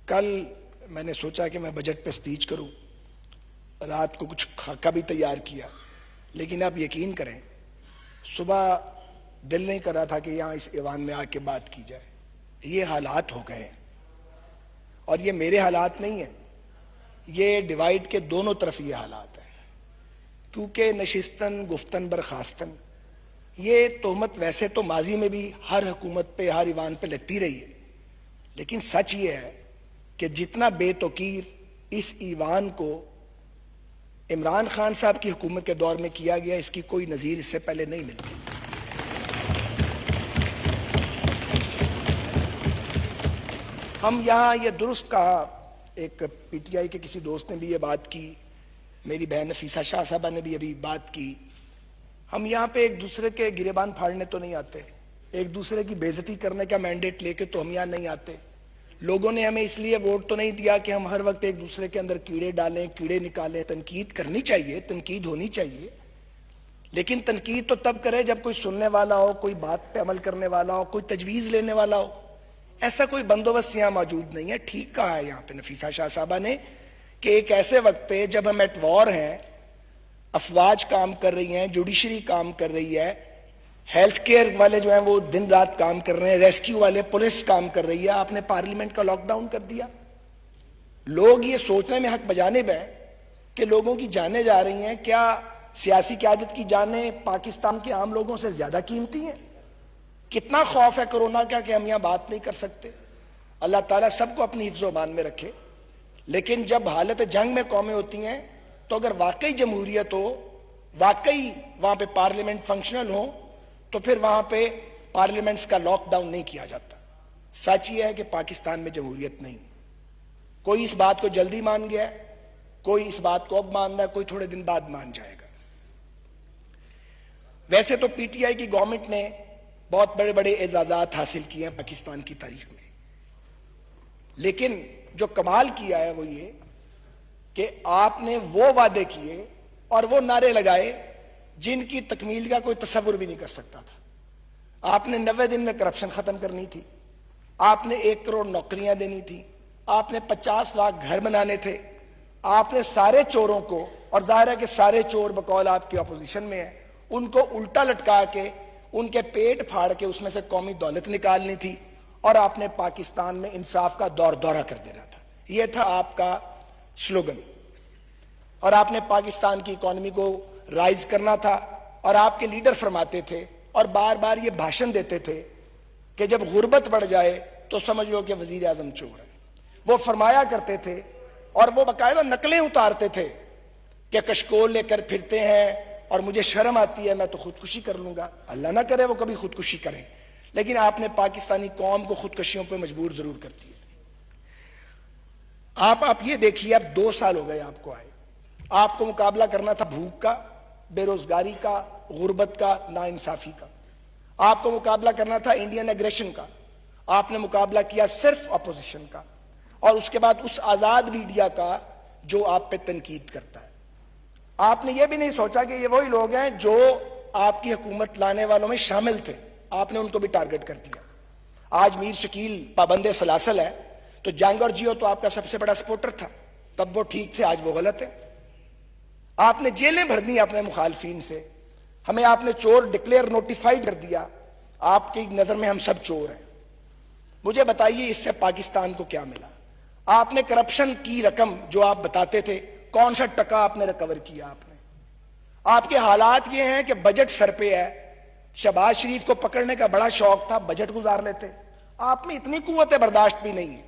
کل میں نے سوچا کہ میں بجٹ پہ سپیچ کروں، رات کو کچھ خاکہ بھی تیار کیا، لیکن آپ یقین کریں صبح دل نہیں کر رہا تھا کہ یہاں اس ایوان میں آ کے بات کی جائے۔ یہ حالات ہو گئے ہیں، اور یہ میرے حالات نہیں ہیں، یہ ڈیوائیڈ کے دونوں طرف یہ حالات ہیں، کیونکہ نشستن گفتن برخاستن یہ تہمت ویسے تو ماضی میں بھی ہر حکومت پہ ہر ایوان پہ لگتی رہی ہے، لیکن سچ یہ ہے کہ جتنا بے توقیر اس ایوان کو عمران خان صاحب کی حکومت کے دور میں کیا گیا، اس کی کوئی نظیر اس سے پہلے نہیں ملتی۔ ہم یہاں یہ درست کہا، ایک پی ٹی آئی کے کسی دوست نے بھی یہ بات کی، میری بہن نفیسہ شاہ صاحبہ نے بھی ابھی بات کی، ہم یہاں پہ ایک دوسرے کے گریبان پھاڑنے تو نہیں آتے، ایک دوسرے کی بے عزتی کرنے کا مینڈیٹ لے کے تو ہم یہاں نہیں آتے۔ لوگوں نے ہمیں اس لیے ووٹ تو نہیں دیا کہ ہم ہر وقت ایک دوسرے کے اندر کیڑے ڈالیں، کیڑے نکالیں۔ تنقید کرنی چاہیے، تنقید ہونی چاہیے، لیکن تنقید تو تب کرے جب کوئی سننے والا ہو، کوئی بات پہ عمل کرنے والا ہو، کوئی تجویز لینے والا ہو۔ ایسا کوئی بندوبست یہاں موجود نہیں ہے۔ ٹھیک کہا ہے یہاں پہ نفیسہ شاہ صاحبہ نے کہ ایک ایسے وقت پہ جب ہم ایٹ وار ہیں، افواج کام کر رہی ہیں، جوڈیشری کام کر رہی ہے، ہیلتھ کیئر والے جو ہیں وہ دن رات کام کر رہے ہیں، ریسکیو والے، پولیس کام کر رہی ہے، آپ نے پارلیمنٹ کا لاک ڈاؤن کر دیا۔ لوگ یہ سوچنے میں حق بجانب ہیں کہ لوگوں کی جانیں جا رہی ہیں، کیا سیاسی قیادت کی جانیں پاکستان کے عام لوگوں سے زیادہ قیمتی ہیں؟ کتنا خوف ہے کرونا کا کہ ہم یہاں بات نہیں کر سکتے۔ اللہ تعالیٰ سب کو اپنی حفظ و امان میں رکھے، لیکن جب حالت جنگ میں قومیں ہوتی ہیں تو اگر واقعی جمہوریت ہو، واقعی وہاں پہ پارلیمنٹ فنکشنل ہو، تو پھر وہاں پہ پارلیمنٹس کا لاک ڈاؤن نہیں کیا جاتا۔ سچ یہ ہے کہ پاکستان میں جمہوریت نہیں۔ کوئی اس بات کو جلدی مان گیا ہے، کوئی اس بات کو اب مان رہا ہے، کوئی تھوڑے دن بعد مان جائے گا۔ ویسے تو پی ٹی آئی کی گورنمنٹ نے بہت بڑے بڑے اعزازات حاصل کیے ہیں پاکستان کی تاریخ میں، لیکن جو کمال کیا ہے وہ یہ کہ آپ نے وہ وعدے کیے اور وہ نعرے لگائے جن کی تکمیل کا کوئی تصور بھی نہیں کر سکتا تھا۔ آپ نے 90 دن میں کرپشن ختم کرنی تھی، آپ نے 1 کروڑ نوکریاں دینی تھی، آپ نے 50 لاکھ گھر بنانے تھے، آپ نے سارے چوروں کو، اور ظاہر ہے کہ سارے چور بقول آپ کی اپوزیشن میں ہیں، ان کو الٹا لٹکا کے ان کے پیٹ پھاڑ کے اس میں سے قومی دولت نکالنی تھی، اور آپ نے پاکستان میں انصاف کا دورہ کر دینا تھا۔ یہ تھا آپ کا سلوگن، اور آپ نے پاکستان کی اکانومی کو رائز کرنا تھا، اور آپ کے لیڈر فرماتے تھے اور بار بار یہ بھاشن دیتے تھے کہ جب غربت بڑھ جائے تو سمجھ لو کہ وزیر اعظم چور ہے۔ وہ فرمایا کرتے تھے اور وہ باقاعدہ نقلیں اتارتے تھے کہ کشکول لے کر پھرتے ہیں اور مجھے شرم آتی ہے، میں تو خودکشی کر لوں گا۔ اللہ نہ کرے وہ کبھی خودکشی کریں، لیکن آپ نے پاکستانی قوم کو خودکشیوں پہ مجبور ضرور کر دیا۔ آپ یہ دیکھیے، اب 2 سال ہو گئے آپ کو آئے، آپ کو مقابلہ کرنا تھا بھوک کا، بے روزگاری کا، غربت کا، ناانصافی کا۔ آپ کو مقابلہ کرنا تھا انڈین ایگریشن کا، آپ نے مقابلہ کیا صرف اپوزیشن کا، اور اس کے بعد اس آزاد میڈیا کا جو آپ پہ تنقید کرتا ہے۔ آپ نے یہ بھی نہیں سوچا کہ یہ وہی لوگ ہیں جو آپ کی حکومت لانے والوں میں شامل تھے، آپ نے ان کو بھی ٹارگٹ کر دیا۔ آج میر شکیل پابند سلاسل ہے، تو جنگ اور جیو تو آپ کا سب سے بڑا سپورٹر تھا، تب وہ ٹھیک تھے، آج وہ غلط ہے۔ آپ نے جیلیں بھر دی اپنے مخالفین سے، ہمیں آپ نے چور ڈکلیئر نوٹیفائی کر دیا، آپ کی نظر میں ہم سب چور ہیں۔ مجھے بتائیے اس سے پاکستان کو کیا ملا؟ آپ نے کرپشن کی رقم جو آپ بتاتے تھے، کون سا ٹکا آپ نے ریکور کیا؟ آپ کے حالات یہ ہیں کہ بجٹ سر پہ ہے، شہباز شریف کو پکڑنے کا بڑا شوق تھا، بجٹ گزار لیتے۔ آپ میں اتنی قوت برداشت بھی نہیں ہے،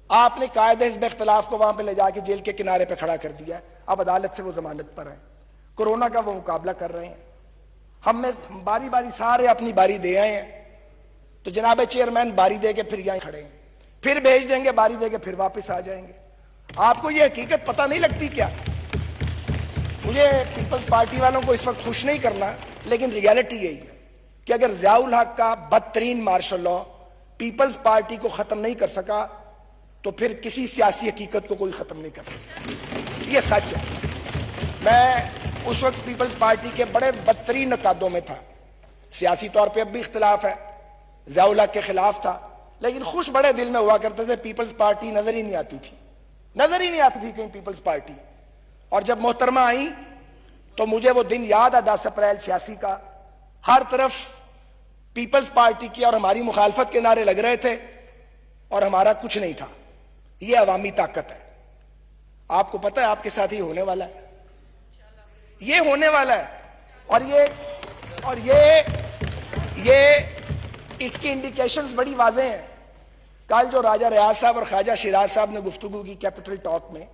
آپ نے قائد حزب اختلاف کو وہاں پہ لے جا کے جیل کے کنارے پہ کھڑا کر دیا ہے، اب عدالت سے وہ ضمانت پر ہیں، کورونا کا وہ مقابلہ کر رہے ہیں۔ ہم میں باری باری سارے اپنی باری دے آئے ہیں، تو جناب چیئرمین باری دے کے پھر یہاں کھڑے ہیں، پھر بھیج دیں گے، باری دے کے پھر واپس آ جائیں گے۔ آپ کو یہ حقیقت پتہ نہیں لگتی کیا؟ مجھے پیپلز پارٹی والوں کو اس وقت خوش نہیں کرنا، لیکن ریالٹی یہی ہے کہ اگر ضیاء الحق کا بدترین مارشل لاء پیپلز پارٹی کو ختم نہیں کر سکا تو پھر کسی سیاسی حقیقت کو کوئی ختم نہیں کر سکتا۔ یہ سچ ہے۔ میں اس وقت پیپلز پارٹی کے بڑے بدترین نقادوں میں تھا، سیاسی طور پہ اب بھی اختلاف ہے، ضیاء الحق کے خلاف تھا، لیکن خوش بڑے دل میں ہوا کرتے تھے، پیپلز پارٹی نظر ہی نہیں آتی تھی، نظر ہی نہیں آتی تھی کہیں پیپلز پارٹی. اور جب محترمہ آئیں تو مجھے وہ دن یاد ہے 10 اپریل 86 کا. ہر طرف پیپلز پارٹی کی اور ہماری مخالفت کے نعرے لگ رہے تھے اور ہمارا کچھ نہیں تھا. یہ عوامی طاقت ہے. آپ کو پتہ ہے آپ کے ساتھ یہ ہونے والا ہے، یہ ہونے والا ہے. اور یہ اس کی انڈیکیشنز بڑی واضح ہیں. کل جو راجہ ریاض صاحب اور خواجہ شیراز صاحب نے گفتگو کی کیپٹل ٹاک میں،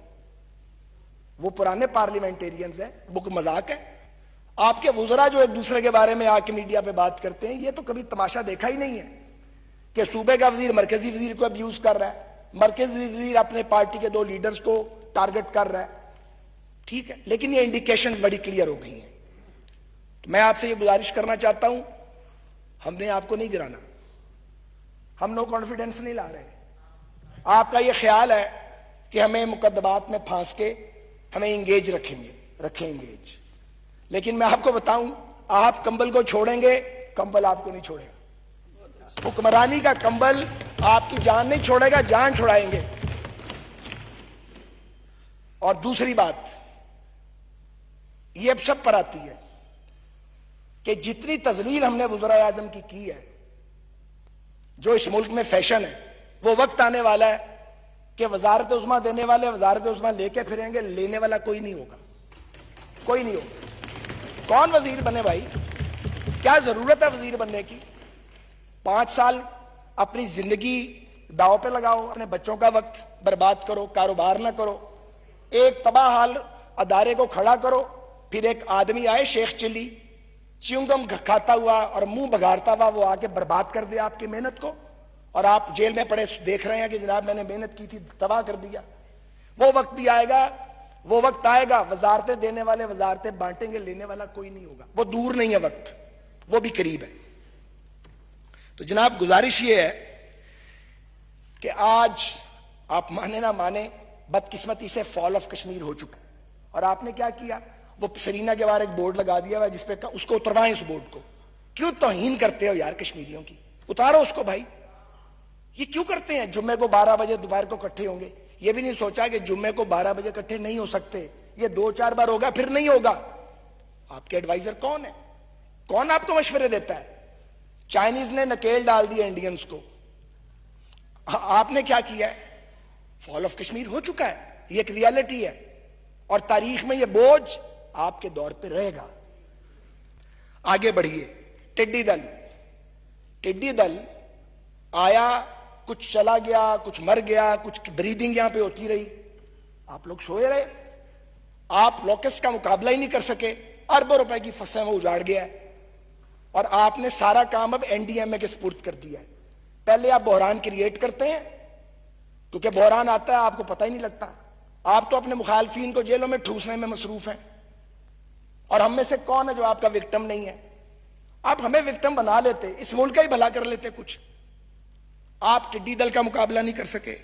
وہ پرانے پارلیمنٹیرینز ہیں، وہ کوئی مذاق ہے؟ آپ کے وزراء جو ایک دوسرے کے بارے میں آ کے میڈیا پہ بات کرتے ہیں، یہ تو کبھی تماشا دیکھا ہی نہیں ہے کہ صوبے کا وزیر مرکزی وزیر کو ابیوز کر رہا ہے، مرکزی وزیر اپنے پارٹی کے 2 لیڈرز کو ٹارگٹ کر رہا ہے. ٹھیک ہے، لیکن یہ انڈیکیشنز بڑی کلیئر ہو گئی ہیں. تو میں آپ سے یہ گزارش کرنا چاہتا ہوں، ہم نے آپ کو نہیں گرانا، ہم نو کانفیڈنس نہیں لا رہے. آپ کا یہ خیال ہے کہ ہمیں مقدمات میں پھانس کے ہمیں انگیج رکھیں انگیج. لیکن میں آپ کو بتاؤں، آپ کمبل کو چھوڑیں گے، کمبل آپ کو نہیں چھوڑے گا. حکمرانی کا کمبل آپ کی جان نہیں چھوڑے گا، جان چھڑائیں گے. اور دوسری بات یہ اب سب پر آتی ہے کہ جتنی تذلیل ہم نے وزراء اعظم کی ہے، جو اس ملک میں فیشن ہے، وہ وقت آنے والا ہے کہ وزارت عظمیٰ دینے والے وزارت عظمیٰ لے کے پھریں گے، لینے والا کوئی نہیں ہوگا، کوئی نہیں ہوگا. کون وزیر بنے بھائی؟ کیا ضرورت ہے وزیر بننے کی؟ 5 سال اپنی زندگی داؤ پہ لگاؤ، اپنے بچوں کا وقت برباد کرو، کاروبار نہ کرو، ایک تباہ حال ادارے کو کھڑا کرو، پھر ایک آدمی آئے شیخ چلی چیونگم کھاتا ہوا اور منہ بگاڑتا ہوا، وہ آ کے برباد کر دے آپ کی محنت کو، اور آپ جیل میں پڑے دیکھ رہے ہیں کہ جناب میں نے محنت کی تھی، تباہ کر دیا. وہ وقت بھی آئے گا، وہ وقت آئے گا، وزارتیں دینے والے وزارتیں بانٹیں گے، لینے والا کوئی نہیں ہوگا. وہ دور نہیں ہے وقت، وہ بھی قریب ہے. تو جناب گزارش یہ ہے کہ آج آپ مانے نہ مانے، بدقسمتی سے فال آف کشمیر ہو چکا ہے. اور آپ نے کیا کیا؟ وہ سرینا کے باہر ایک بورڈ لگا دیا ہوا جس پہ اس کو اتروائیں. اس بورڈ کو کیوں توہین کرتے ہو یار کشمیریوں کی؟ اتارو اس کو بھائی. یہ کیوں کرتے ہیں؟ جمعے کو 12 بجے دوپہر کو اکٹھے ہوں گے. یہ بھی نہیں سوچا کہ جمعے کو 12 بجے اکٹھے نہیں ہو سکتے، یہ 2-4 بار ہوگا پھر نہیں ہوگا. آپ کے ایڈوائزر کون ہے؟ کون آپ کو مشورے دیتا ہے؟ چائنیز نے نکیل ڈال دیا انڈینز کو. آپ نے کیا کیا ہے؟ فال آف کشمیر ہو چکا ہے، یہ ایک ریالٹی ہے، اور تاریخ میں یہ بوجھ آپ کے دور پہ رہے گا. آگے بڑھیے. ٹڈی دل آیا، کچھ چلا گیا، کچھ مر گیا، کچھ بریدنگ یہاں پہ ہوتی رہی. آپ لوگ سوئے رہے، آپ لوکسٹ کا مقابلہ ہی نہیں کر سکے، اربوں روپے کی فصلیں وہ اجاڑ گیا ہے، اور آپ نے سارا کام اب این ڈی ایم اے کے سپرد کر دیا ہے. پہلے آپ بحران کریٹ کرتے ہیں، کیونکہ بحران آتا ہے آپ کو پتہ ہی نہیں لگتا. آپ تو اپنے مخالفین کو جیلوں میں ٹھوسنے میں مصروف ہیں، اور ہم میں سے کون ہے جو آپ کا وکٹم نہیں ہے؟ آپ ہمیں وکٹم بنا لیتے، اس ملک کا ہی بھلا کر لیتے کچھ. آپ ٹڈی دل کا مقابلہ نہیں کر سکے.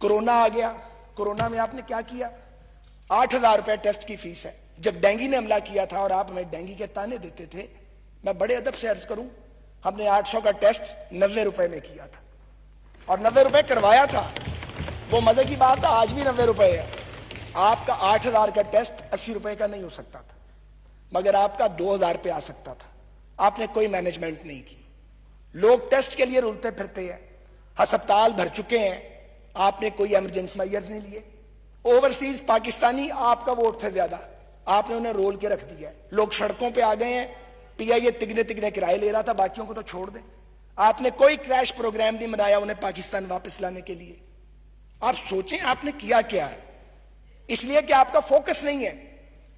کورونا آ گیا، کورونا میں آپ نے کیا کیا؟ 8,000 روپے ٹیسٹ کی فیس ہے. جب ڈینگی نے حملہ کیا تھا اور آپ ہمیں ڈینگی کے تانے دیتے تھے، میں بڑے ادب سے عرض کروں، ہم نے 800 کا ٹیسٹ 90 روپے میں کیا تھا، اور 90 روپے کروایا تھا. وہ مزے کی بات ہے، آج بھی 90 روپے ہے. آپ کا 8,000 کا ٹیسٹ 80 روپے کا نہیں ہو سکتا تھا، مگر آپ کا 2,000 پہ آ سکتا تھا. آپ نے کوئی مینجمنٹ نہیں کی. لوگ ٹیسٹ کے لیے رولتے پھرتے ہیں، ہسپتال بھر چکے ہیں، آپ نے کوئی ایمرجنسی میئرز نہیں لیے. اوورسیز پاکستانی آپ کا ووٹ تھے زیادہ، آپ نے انہیں رول کے رکھ دیا ہے. لوگ سڑکوں پہ آ گئے ہیں، پی آئی اے تگنے کرائے لے رہا تھا، باقیوں کو تو چھوڑ دیں. آپ نے کوئی کریش پروگرام نہیں بنایا انہیں پاکستان واپس لانے کے لیے. آپ سوچیں آپ نے کیا کیا ہے. اس لیے کہ آپ کا فوکس نہیں ہے.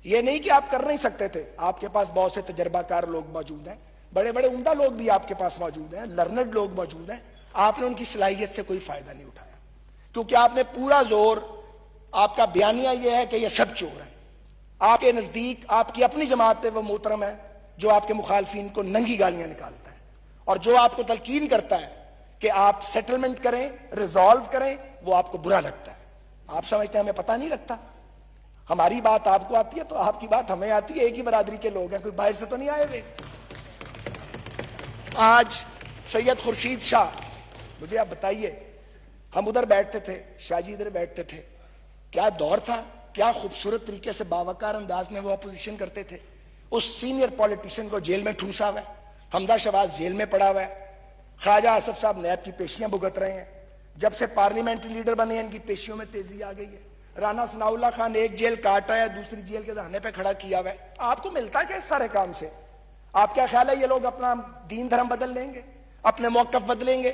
یہ نہیں کہ آپ کر نہیں سکتے تھے، آپ کے پاس بہت سے تجربہ کار لوگ موجود ہیں، بڑے بڑے عمدہ لوگ بھی آپ کے پاس موجود ہیں، لرنڈ لوگ موجود ہیں. آپ نے ان کی صلاحیت سے کوئی فائدہ نہیں اٹھایا، کیونکہ آپ نے پورا زور، آپ کا بیانیہ یہ ہے کہ یہ سب چور ہیں. آپ کے نزدیک آپ کی اپنی جماعت پہ وہ محترم ہے جو آپ کے مخالفین کو ننگی گالیاں نکالتا ہے، اور جو آپ کو تلقین کرتا ہے کہ آپ سیٹلمنٹ کریں، ریزالو کریں، وہ آپ کو برا لگتا ہے. آپ سمجھتے ہیں ہمیں پتہ نہیں لگتا. ہماری بات آپ کو آتی ہے تو آپ کی بات ہمیں آتی ہے. ایک ہی برادری کے لوگ ہیں، کوئی باہر سے تو نہیں آئے ہوئے. آج سید خورشید شاہ مجھے آپ بتائیے, ہم ادھر بیٹھتے تھے, شاہ جی ادھر بیٹھتے تھے, کیا دور تھا, کیا خوبصورت طریقے سے باوقار انداز میں وہ اپوزیشن کرتے تھے. اس سینئر پولیٹیشین کو جیل میں ٹھوسا ہوا ہے, حمدہ شہباز جیل میں پڑا ہوا ہے, خواجہ آصف صاحب نیب کی پیشیاں بھگت رہے ہیں, جب سے پارلیمنٹری لیڈر بنے ہیں ان کی پیشیوں میں تیزی آ گئی ہے. رانا ثناء اللہ خان ایک جیل کاٹا ہے, دوسری جیل کے دہانے پہ کھڑا کیا ہوا ہے. آپ کو ملتا کیا اس سارے کام سے؟ آپ کیا خیال ہے یہ لوگ اپنا دین دھرم بدل لیں گے, اپنے موقف بدلیں گے؟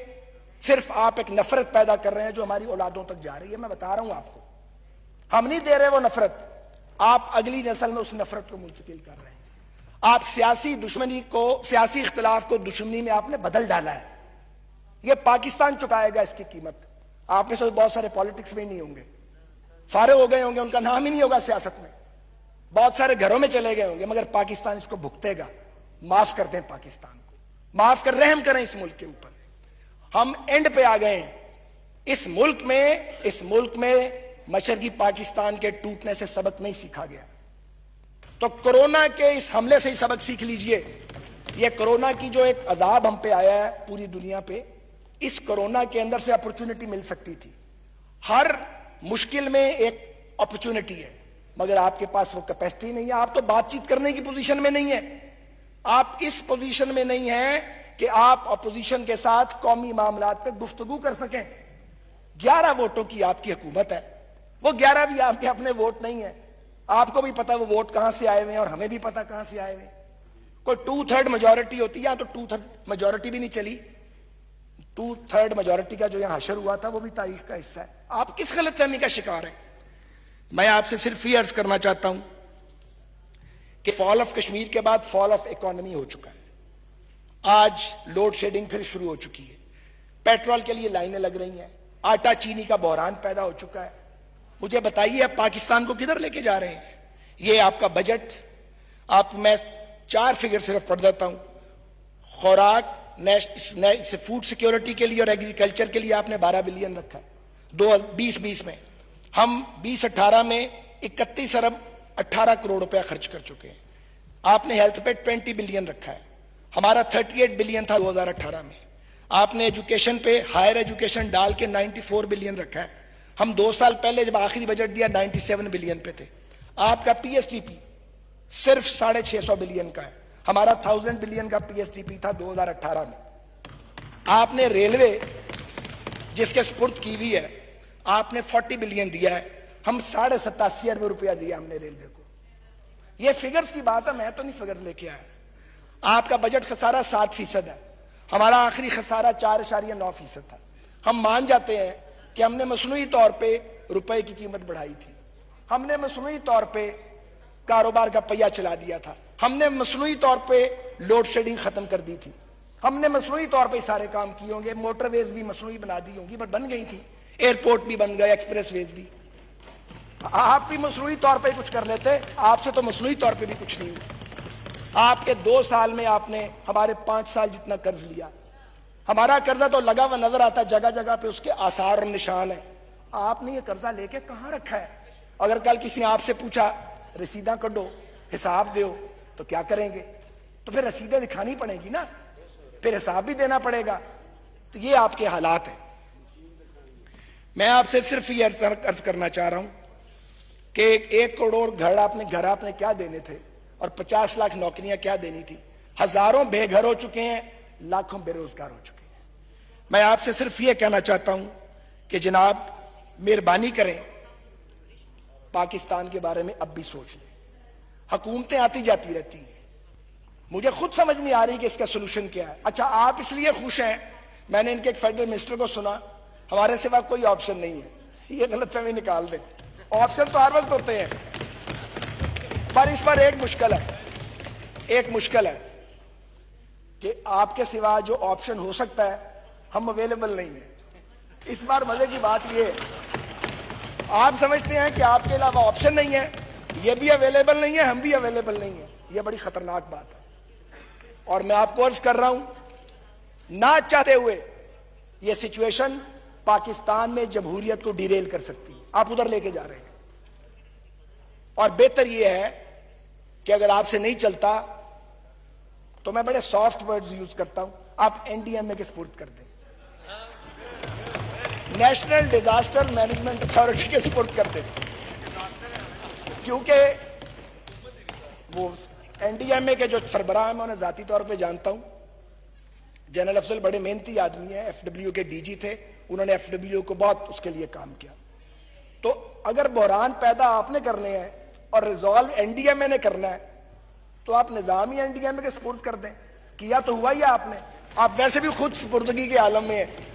صرف آپ ایک نفرت پیدا کر رہے ہیں جو ہماری اولادوں تک جا رہی ہے. میں بتا رہا ہوں آپ کو, ہم نہیں دے رہے وہ نفرت, آپ اگلی نسل میں اس نفرت کو منتقل کر رہے ہیں. آپ سیاسی دشمنی کو, سیاسی اختلاف کو دشمنی میں آپ نے بدل ڈالا ہے. یہ پاکستان چکائے گا اس کی قیمت. آپ میں سے بہت سارے پالیٹکس میں نہیں ہوں گے, فارغ ہو گئے ہوں گے, ان کا نام ہی نہیں ہوگا سیاست میں, بہت سارے گھروں میں چلے گئے ہوں گے, مگر پاکستان اس کو بھگتے گا. معاف کر دیں پاکستان کو, معاف کر, رحم کریں اس ملک کے اوپر. ہم اینڈ پہ آ گئے ہیں. اس ملک میں مشرقی پاکستان کے ٹوٹنے سے سبق نہیں سیکھا گیا. تو کرونا کے اس حملے سے ہی سبق سیکھ لیجئے. یہ کرونا کی جو ایک عذاب ہم پہ آیا ہے پوری دنیا پہ, اس کرونا کے اندر سے اپرچونٹی مل سکتی تھی. ہر مشکل میں ایک اپرچونٹی ہے, مگر آپ کے پاس وہ کیپیسٹی نہیں ہے. آپ تو بات چیت کرنے کی پوزیشن میں نہیں ہے. آپ اس پوزیشن میں نہیں ہیں کہ آپ اپوزیشن کے ساتھ قومی معاملات پہ گفتگو کر سکیں. 11 ووٹوں کی آپ کی حکومت ہے, وہ 11 بھی آپ کے اپنے ووٹ نہیں ہیں. آپ کو بھی پتا وہ ووٹ کہاں سے آئے ہوئے ہیں, اور ہمیں بھی پتا کہاں سے آئے ہوئے ہیں. کوئی 2/3 میجورٹی ہوتی ہے, تو 2/3 میجورٹی بھی نہیں چلی. 2/3 میجورٹی کا جو یہاں حشر ہوا تھا وہ بھی تاریخ کا حصہ ہے. آپ کس غلط فہمی کا شکار ہیں؟ میں آپ سے صرف یہ عرض کرنا چاہتا ہوں کہ فال آف کشمیر کے بعد فال آف اکانومی ہو چکا ہے. آج لوڈ شیڈنگ پھر شروع ہو چکی ہے, پیٹرول کے لیے لائنیں لگ رہی ہیں, آٹا چینی کا بحران پیدا ہو چکا ہے. مجھے بتائیے آپ پاکستان کو کدھر لے کے جا رہے ہیں؟ یہ آپ کا بجٹ, آپ میں 4 فگر صرف پڑھ دیتا ہوں. خوراک, فوڈ سیکیورٹی کے لیے اور ایگریکلچر کے لیے آپ نے 12 بلین رکھا ہے 2020 میں. ہم 2018 میں 31 ارب 18 کروڑ روپیہ خرچ کر چکے ہیں. آپ نے ہیلتھ پہ 20 بلین رکھا ہے, ہمارا 38 بلین تھا 2018 میں. آپ نے ایجوکیشن پہ, ہائر ایجوکیشن ڈال کے 94 بلین رکھا ہے. ہم 2 سال پہلے جب آخری بجٹ دیا 97 بلین پہ تھے. آپ کا پی ایس ٹی پی صرف 650 بلین کا ہے, ہمارا 1000 بلین کا پی ایس ٹی پی تھا 2018 میں. آپ نے ریلوے جس کے سپرد کی ہوئی ہے, آپ نے 40 بلین دیا ہے, ہم 87.5 ارب روپیہ دیا ہم نے ریلوے کو. یہ فگرز کی بات ہے, میں تو نہیں فگر لے کے آیا. آپ کا بجٹ خسارہ 7% ہے, ہمارا آخری خسارہ 4.9% تھا. ہم مان جاتے ہیں کہ ہم نے مصنوعی طور پہ روپے کی قیمت بڑھائی تھی, ہم نے مصنوعی طور پہ کاروبار کا پہیہ چلا دیا تھا, ہم نے مصنوعی طور پہ لوڈ شیڈنگ ختم کر دی تھی, ہم نے مصنوعی طور پہ سارے کام کیے ہوں گے. موٹر ویز بھی مصنوعی بنا دی ہوں گی, بٹ بن گئی تھی. ایئرپورٹ بھی بن گئے, ایکسپریس ویز بھی. آپ بھی مصنوعی طور پہ کچھ کر لیتے, آپ سے تو مصنوعی طور پہ بھی کچھ نہیں ہوا. آپ کے 2 سال میں آپ نے ہمارے 5 سال جتنا قرض لیا. ہمارا قرضہ تو لگا ہوا نظر آتا ہے, جگہ جگہ پہ اس کے آثار اور نشان ہیں. آپ نے یہ قرضہ لے کے کہاں رکھا ہے؟ اگر کل کسی نے آپ سے پوچھا رسیداں کڈو, حساب دیو, تو کیا کریں گے؟ تو پھر رسیدیں دکھانی پڑے گی نا, پھر حساب بھی دینا پڑے گا. تو یہ آپ کے حالات ہیں. میں آپ سے صرف یہ عرض کرنا چاہ رہا ہوں کہ 1 کروڑ گھر آپ نے کیا دینے تھے, اور 50 لاکھ نوکریاں کیا دینی تھی. ہزاروں بے گھر ہو چکے ہیں, لاکھوں بے روزگار ہو چکے ہیں. میں آپ سے صرف یہ کہنا چاہتا ہوں کہ جناب مہربانی کریں, پاکستان کے بارے میں اب بھی سوچ لیں. حکومتیں آتی جاتی رہتی ہیں, مجھے خود سمجھ نہیں آ رہی کہ اس کا سلوشن کیا ہے. اچھا آپ اس لیے خوش ہیں, میں نے ان کے ایک فیڈرل منسٹر کو سنا, ہمارے سوا کوئی آپشن نہیں ہے. یہ غلط فہمی نکال دیں, آپشن تو ہر وقت ہوتے ہیں, پر اس پر ایک مشکل ہے کہ آپ کے سوا جو آپشن ہو سکتا ہے ہم اویلیبل نہیں ہیں. اس بار مزے کی بات یہ ہے, آپ سمجھتے ہیں کہ آپ کے علاوہ آپشن نہیں ہے, یہ بھی اویلیبل نہیں ہے, ہم بھی اویلیبل نہیں ہیں. یہ بڑی خطرناک بات ہے, اور میں آپ کو عرض کر رہا ہوں, نہ چاہتے ہوئے یہ سچویشن پاکستان میں جمہوریت کو ڈیریل کر سکتی ہے. آپ ادھر لے کے جا رہے ہیں, اور بہتر یہ ہے کہ اگر آپ سے نہیں چلتا تو میں بڑے سافٹ ورڈز یوز کرتا ہوں, آپ این ڈی ایم اے کے سپرد کر دیں. نیشنل ڈیزاسٹر مینجمنٹ اتھارٹی کے سپرد کر دیں، کیونکہ وہ این ڈی ایم اے کے جو سربراہ ہیں میں انہیں ذاتی طور پہ جانتا ہوں. جنرل افضل بڑے محنتی آدمی ہیں، ایف ڈبلیو کے ڈی جی تھے، انہوں نے ایف ڈبلیو کو بہت اس کے لیے کام کیا. تو اگر بحران پیدا آپ نے کرنے ہیں اور ریزالو این ڈی ایم اے نے کرنا ہے تو آپ نظامی این ڈی ایم اے کے سپرد کر دیں. کیا تو ہوا ہی آپ نے، آپ ویسے بھی خود سپردگی کے عالم میں ہیں.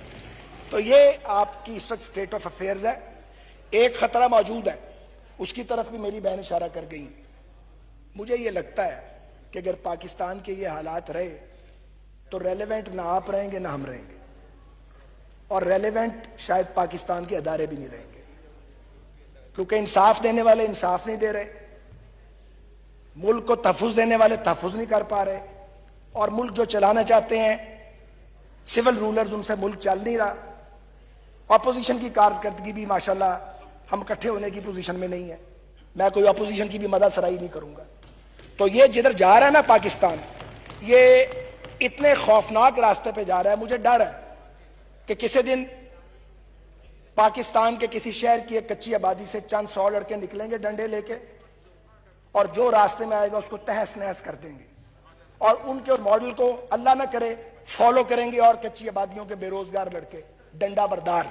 تو یہ آپ کی اس وقت اسٹیٹ آف افیئرز ہے. ایک خطرہ موجود ہے، اس کی طرف بھی میری بہن اشارہ کر گئی. مجھے یہ لگتا ہے کہ اگر پاکستان کے یہ حالات رہے تو ریلیونٹ نہ آپ رہیں گے نہ ہم رہیں گے، اور ریلیونٹ شاید پاکستان کے ادارے بھی نہیں رہیں گے، کیونکہ انصاف دینے والے انصاف نہیں دے رہے، ملک کو تحفظ دینے والے تحفظ نہیں کر پا رہے، اور ملک جو چلانا چاہتے ہیں سول رولرز، ان سے ملک چل نہیں رہا. اپوزیشن کی کارکردگی بھی ماشاءاللہ ہم اکٹھے ہونے کی پوزیشن میں نہیں ہے. میں کوئی اپوزیشن کی بھی مدح سرائی نہیں کروں گا. تو یہ جدھر جا رہا ہے نا پاکستان، یہ اتنے خوفناک راستے پہ جا رہا ہے. مجھے ڈر ہے کہ کسی دن پاکستان کے کسی شہر کی ایک کچی آبادی سے چند 100 لڑکے نکلیں گے ڈنڈے لے کے، اور جو راستے میں آئے گا اس کو تہس نہس کر دیں گے، اور ان کے ماڈل کو اللہ نہ کرے فالو کریں گے. اور کچی آبادیوں کے بے روزگار لڑکے ڈنڈا بردار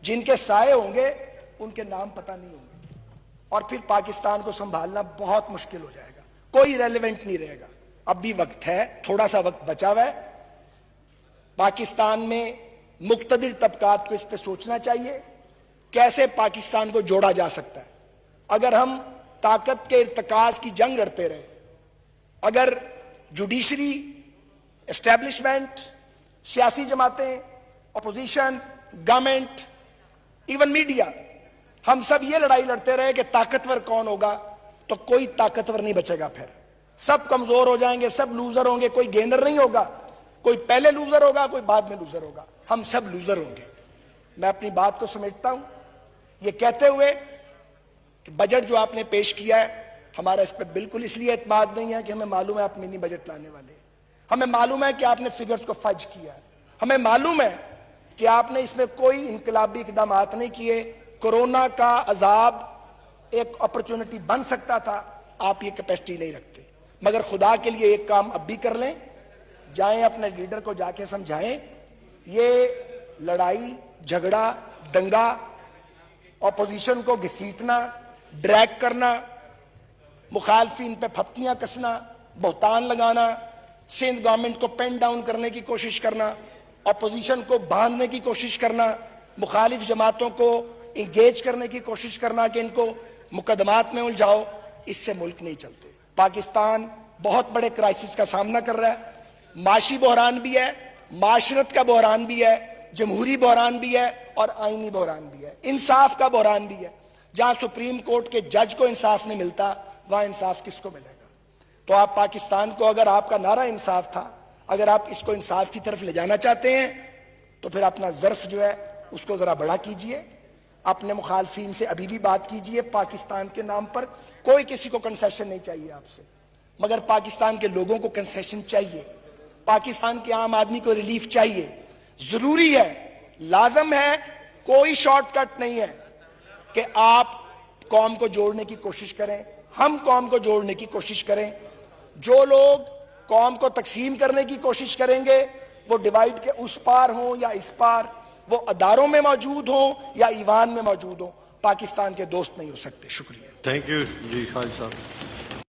جن کے سائے ہوں گے ان کے نام پتہ نہیں ہوں گے، اور پھر پاکستان کو سنبھالنا بہت مشکل ہو جائے گا. کوئی ریلیونٹ نہیں رہے گا. اب بھی وقت ہے، تھوڑا سا وقت بچا ہوا ہے. پاکستان میں مقتدر طبقات کو اس پہ سوچنا چاہیے کیسے پاکستان کو جوڑا جا سکتا ہے. اگر ہم طاقت کے ارتکاز کی جنگ لڑتے رہے، اگر جوڈیشری، اسٹیبلشمنٹ، سیاسی جماعتیں، اپوزیشن، گورنمنٹ، ایون میڈیا، ہم سب یہ لڑائی لڑتے رہے کہ طاقتور کون ہوگا، تو کوئی طاقتور نہیں بچے گا. پھر سب کمزور ہو جائیں گے، سب لوزر ہوں گے. کوئی گینر نہیں ہوگا، کوئی پہلے لوزر ہوگا، کوئی بعد میں لوزر ہوگا. ہم سب لوزر ہوں گے. میں اپنی بات کو سمیٹتا ہوں یہ کہتے ہوئے کہ بجٹ جو آپ نے پیش کیا ہے، ہمارا اس پہ بالکل اس لیے اعتماد نہیں ہے کہ ہمیں معلوم ہے آپ منی بجٹ لانے والے، ہمیں معلوم ہے کہ آپ نے فگرز کو فج کیا ہے، ہمیں معلوم ہے کہ آپ نے اس میں کوئی انقلابی اقدامات نہیں کیے. کورونا کا عذاب ایک اپرچونٹی بن سکتا تھا، آپ یہ کیپیسٹی نہیں رکھتے. مگر خدا کے لیے ایک کام اب بھی کر لیں، جائیں اپنے لیڈر کو جا کے سمجھائیں یہ لڑائی جھگڑا دنگا، اپوزیشن کو گھسیٹنا، ڈریگ کرنا، مخالفین پہ پھپتیاں کسنا، بہتان لگانا، سندھ گورنمنٹ کو پین ڈاؤن کرنے کی کوشش کرنا، اپوزیشن کو باندھنے کی کوشش کرنا، مخالف جماعتوں کو انگیج کرنے کی کوشش کرنا کہ ان کو مقدمات میں الجھاؤ، اس سے ملک نہیں چلتے. پاکستان بہت بڑے کرائسس کا سامنا کر رہا ہے. معاشی بحران بھی ہے، معاشرت کا بحران بھی ہے، جمہوری بحران بھی ہے، اور آئینی بحران بھی ہے، انصاف کا بحران بھی ہے. جہاں سپریم کورٹ کے جج کو انصاف نہیں ملتا وہاں انصاف کس کو ملے گا؟ تو آپ پاکستان کو، اگر آپ کا نعرہ انصاف تھا، اگر آپ اس کو انصاف کی طرف لے جانا چاہتے ہیں تو پھر اپنا ظرف جو ہے اس کو ذرا بڑا کیجئے. اپنے مخالفین سے ابھی بھی بات کیجئے. پاکستان کے نام پر کوئی کسی کو کنسیشن نہیں چاہیے آپ سے، مگر پاکستان کے لوگوں کو کنسیشن چاہیے، پاکستان کے عام آدمی کو ریلیف چاہیے. ضروری ہے، لازم ہے، کوئی شارٹ کٹ نہیں ہے کہ آپ قوم کو جوڑنے کی کوشش کریں، ہم قوم کو جوڑنے کی کوشش کریں. جو لوگ قوم کو تقسیم کرنے کی کوشش کریں گے وہ ڈیوائیڈ کے اس پار ہوں یا اس پار، وہ اداروں میں موجود ہوں یا ایوان میں موجود ہوں، پاکستان کے دوست نہیں ہو سکتے. شکریہ. تھینک یو جی خالد صاحب.